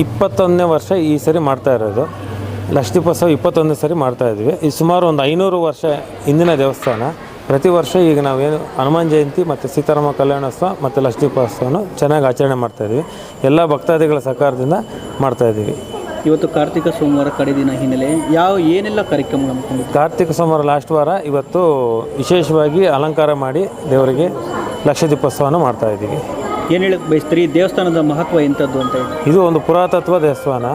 ಇಪ್ಪತ್ತೊಂದನೇ ವರ್ಷ ಈ ಸರಿ ಮಾಡ್ತಾ ಇರೋದು. ಲಕ್ಷ ದೀಪೋತ್ಸವ 21ನೇ ಸರಿ ಮಾಡ್ತಾ ಇದ್ವಿ. ಇದು ಸುಮಾರು ಒಂದು 500 ವರ್ಷ ಹಿಂದಿನ ದೇವಸ್ಥಾನ. ಪ್ರತಿ ವರ್ಷ ಈಗ ನಾವೇನು ಹನುಮಾನ್ ಜಯಂತಿ ಮತ್ತು ಸೀತಾರಾಮ ಕಲ್ಯಾಣೋತ್ಸವ ಮತ್ತು ಲಕ್ಷ ದೀಪೋತ್ಸವನು ಚೆನ್ನಾಗಿ ಆಚರಣೆ ಮಾಡ್ತಾಯಿದ್ವಿ. ಎಲ್ಲ ಭಕ್ತಾದಿಗಳ ಸಹಕಾರದಿಂದ ಮಾಡ್ತಾಯಿದ್ದೀವಿ. ಇವತ್ತು ಕಾರ್ತಿಕ ಸೋಮವಾರ ಕಡೆ ದಿನ ಹಿನ್ನೆಲೆ ಏನೆಲ್ಲ ಕಾರ್ಯಕ್ರಮಗಳು? ಕಾರ್ತಿಕ ಸೋಮವಾರ ಲಾಸ್ಟ್ ವಾರ. ಇವತ್ತು ವಿಶೇಷವಾಗಿ ಅಲಂಕಾರ ಮಾಡಿ ದೇವರಿಗೆ ಲಕ್ಷ ದೀಪೋತ್ಸವನ ಮಾಡ್ತಾಯಿದ್ದೀವಿ. ಏನು ಹೇಳಕ್ಕೆ ಬಯಸ್ತೀರಿ? ದೇವಸ್ಥಾನದ ಮಹತ್ವ ಎಂಥದ್ದು ಅಂತ ಹೇಳಿ? ಇದು ಒಂದು ಪುರಾತತ್ವ ದೇವಸ್ಥಾನ.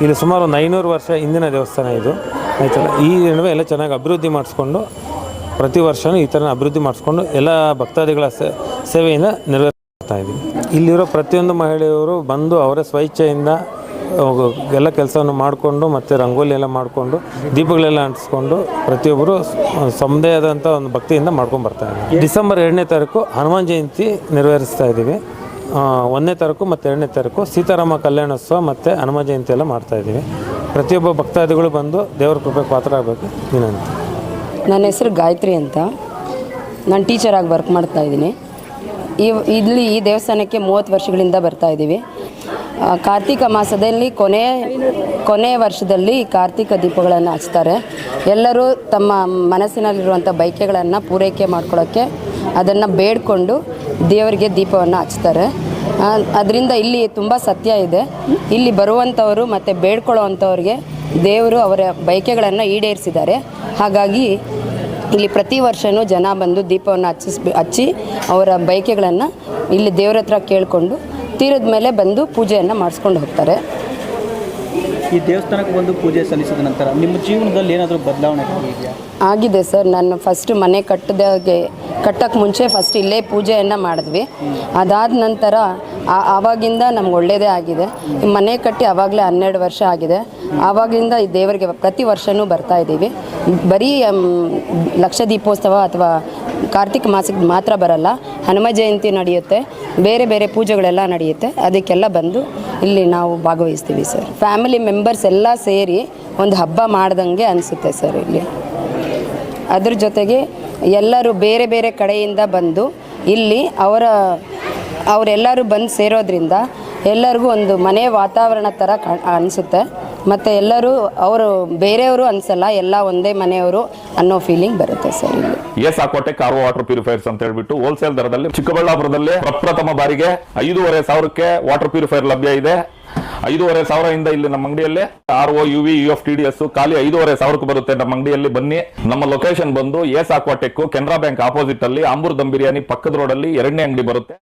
ಇಲ್ಲಿ ಸುಮಾರು ಒಂದು 500 ವರ್ಷ ಹಿಂದಿನ ದೇವಸ್ಥಾನ ಇದು, ಆಯ್ತಲ್ಲ. ಈ ನಡುವೆ ಎಲ್ಲ ಚೆನ್ನಾಗಿ ಅಭಿವೃದ್ಧಿ ಮಾಡಿಸ್ಕೊಂಡು ಪ್ರತಿ ವರ್ಷವೂ ಈ ಥರ ಅಭಿವೃದ್ಧಿ ಮಾಡಿಸ್ಕೊಂಡು ಎಲ್ಲ ಭಕ್ತಾದಿಗಳ ಸೇವೆಯಿಂದ ನೆರವೇರಿಸ್ತಾ ಇದ್ದೀವಿ. ಇಲ್ಲಿರೋ ಪ್ರತಿಯೊಂದು ಮಹಿಳೆಯವರು ಬಂದು ಅವರ ಸ್ವಇಚ್ಛೆಯಿಂದ ಎಲ್ಲ ಕೆಲಸವನ್ನು ಮಾಡಿಕೊಂಡು ಮತ್ತು ರಂಗೋಲಿ ಎಲ್ಲ ಮಾಡಿಕೊಂಡು ದೀಪಗಳೆಲ್ಲ ಅಂಟಿಸ್ಕೊಂಡು ಪ್ರತಿಯೊಬ್ಬರು ತಮ್ಮದೇ ಆದಂಥ ಒಂದು ಭಕ್ತಿಯಿಂದ ಮಾಡ್ಕೊಂಡು ಬರ್ತಾ ಇದ್ದೀವಿ. ಡಿಸೆಂಬರ್ 2ನೇ ತಾರೀಕು ಹನುಮಾನ್ ಜಯಂತಿ ನೆರವೇರಿಸ್ತಾ ಇದ್ದೀವಿ. 1ನೇ ತಾರೀಕು ಮತ್ತು 2ನೇ ತಾರೀಕು ಸೀತಾರಾಮ ಕಲ್ಯಾಣೋತ್ಸವ ಮತ್ತು ಹನುಮಾನ್ ಜಯಂತಿ ಎಲ್ಲ ಮಾಡ್ತಾಯಿದ್ದೀವಿ. ಪ್ರತಿಯೊಬ್ಬ ಭಕ್ತಾದಿಗಳು ಬಂದು ದೇವರ ಕೃಪೆಗೆ ಪಾತ್ರ ಆಗಬೇಕು ವಿನಂತಿ. ನನ್ನ ಹೆಸರು ಗಾಯತ್ರಿ ಅಂತ. ನಾನು ಟೀಚರಾಗಿ ವರ್ಕ್ ಮಾಡ್ತಾಯಿದ್ದೀನಿ. ಇಲ್ಲಿ ಈ ದೇವಸ್ಥಾನಕ್ಕೆ 30 ವರ್ಷಗಳಿಂದ ಬರ್ತಾಯಿದ್ದೀವಿ. ಕಾರ್ತಿಕ ಮಾಸದಲ್ಲಿ ಕೊನೆ ವರ್ಷದಲ್ಲಿ ಕಾರ್ತಿಕ ದೀಪಗಳನ್ನು ಹಚ್ತಾರೆ. ಎಲ್ಲರೂ ತಮ್ಮ ಮನಸ್ಸಿನಲ್ಲಿರುವಂಥ ಬಯಕೆಗಳನ್ನು ಪೂರೈಕೆ ಮಾಡ್ಕೊಳ್ಳೋಕ್ಕೆ ಅದನ್ನು ಬೇಡಿಕೊಂಡು ದೇವರಿಗೆ ದೀಪವನ್ನು ಹಚ್ತಾರೆ. ಅದರಿಂದ ಇಲ್ಲಿ ತುಂಬ ಸತ್ಯ ಇದೆ. ಇಲ್ಲಿ ಬರುವಂಥವರು ಮತ್ತು ಬೇಡ್ಕೊಳ್ಳೋವಂಥವ್ರಿಗೆ ದೇವರು ಅವರ ಬಯಕೆಗಳನ್ನು ಈಡೇರಿಸಿದ್ದಾರೆ. ಹಾಗಾಗಿ ಇಲ್ಲಿ ಪ್ರತಿ ವರ್ಷವೂ ಜನ ಬಂದು ದೀಪವನ್ನು ಹಚ್ಚಿ ಅವರ ಬಯಕೆಗಳನ್ನು ಇಲ್ಲಿ ದೇವ್ರ ಹತ್ರ ಕೇಳಿಕೊಂಡು ತೀರದ ಮೇಲೆ ಬಂದು ಪೂಜೆಯನ್ನು ಮಾಡಿಸ್ಕೊಂಡು ಹೋಗ್ತಾರೆ. ಈ ದೇವಸ್ಥಾನಕ್ಕೆ ಬಂದು ಪೂಜೆ ಸಲ್ಲಿಸಿದ ನಂತರ ನಿಮ್ಮ ಜೀವನದಲ್ಲಿ ಏನಾದರೂ ಬದಲಾವಣೆ ಇದೆಯಾ? ಆಗಿದೆ ಸರ್. ನಾನು ಫಸ್ಟ್ ಮನೆ ಕಟ್ಟೋಕ್ಕೆ ಮುಂಚೆ ಫಸ್ಟ್ ಇಲ್ಲೇ ಪೂಜೆಯನ್ನು ಮಾಡಿದ್ವಿ. ಅದಾದ ನಂತರ ಆವಾಗಿಂದ ನಮ್ಗೆ ಒಳ್ಳೆಯದೇ ಆಗಿದೆ. ಮನೆ ಕಟ್ಟಿ ಆವಾಗಲೇ 12 ವರ್ಷ ಆಗಿದೆ. ಆವಾಗಿಂದ ಈ ದೇವರಿಗೆ ಪ್ರತಿ ವರ್ಷವೂ ಬರ್ತಾಯಿದ್ದೀವಿ. ಬರೀ ಲಕ್ಷ ದೀಪೋತ್ಸವ ಅಥವಾ ಕಾರ್ತಿಕ ಮಾಸಕ್ಕೆ ಮಾತ್ರ ಬರಲ್ಲ, ಹನುಮ ಜಯಂತಿ ನಡೆಯುತ್ತೆ, ಬೇರೆ ಬೇರೆ ಪೂಜೆಗಳೆಲ್ಲ ನಡೆಯುತ್ತೆ. ಅದಕ್ಕೆಲ್ಲ ಬಂದು ಇಲ್ಲಿ ನಾವು ಭಾಗವಹಿಸ್ತೀವಿ ಸರ್. ಫ್ಯಾಮಿಲಿ ಮೆಂಬರ್ಸ್ ಎಲ್ಲ ಸೇರಿ ಒಂದು ಹಬ್ಬ ಮಾಡ್ದಂಗೆ ಅನಿಸುತ್ತೆ ಸರ್ ಇಲ್ಲಿ. ಅದ್ರ ಜೊತೆಗೆ ಎಲ್ಲರೂ ಬೇರೆ ಬೇರೆ ಕಡೆಯಿಂದ ಬಂದು ಇಲ್ಲಿ ಅವರೆಲ್ಲರೂ ಬಂದು ಸೇರೋದ್ರಿಂದ ಎಲ್ಲರಿಗೂ ಒಂದು ಮನೆ ವಾತಾವರಣ ಥರ ಅನಿಸುತ್ತೆ. ಮತ್ತು ಎಲ್ಲರೂ ಬೇರೆಯವರು ಅನ್ಸಲ್ಲ, ಎಲ್ಲ ಒಂದೇ ಮನೆಯವರು ಅನ್ನೋ ಫೀಲಿಂಗ್ ಬರುತ್ತೆ ಸರ್ ಇಲ್ಲಿ. ಏಸಾಕೋಟೆ ಕಾರ್ವೋ ವಾಟರ್ ಪ್ಯೂರಿಫೈರ್ಸ್ ಅಂತ ಹೇಳ್ಬಿಟ್ಟು ಹೋಲ್ಸೇಲ್ ದರದಲ್ಲಿ ಚಿಕ್ಕಬಳ್ಳಾಪುರದಲ್ಲಿ ಪ್ರಪ್ರಥಮ ಬಾರಿಗೆ 5,500ಕ್ಕೆ ವಾಟರ್ ಪ್ಯೂರಿಫೈರ್ ಲಭ್ಯ ಇದೆ. 5,500 ಇಲ್ಲಿ ನಮ್ಮ ಅಂಗಡಿಯಲ್ಲಿ RO UV UF TDS ಖಾಲಿ 5,500ಕ್ಕೆ ಬರುತ್ತೆ. ನಮ್ಮ ಅಂಗಡಿಯಲ್ಲಿ ಬನ್ನಿ. ನಮ್ಮ ಲೊಕೇಶನ್ ಬಂದು ಏಸಾಕೋಟೆಕ್ ಕೆನರಾ ಬ್ಯಾಂಕ್ ಆಪೋಸಿಟ್ ಅಲ್ಲಿ ಆಂಬೂರ್ ದಮ್ ಬಿರಿಯಾನಿ ಪಕ್ಕದ ರೋಡ್ ಅಲ್ಲಿ 2ನೇ ಅಂಗಡಿ ಬರುತ್ತೆ.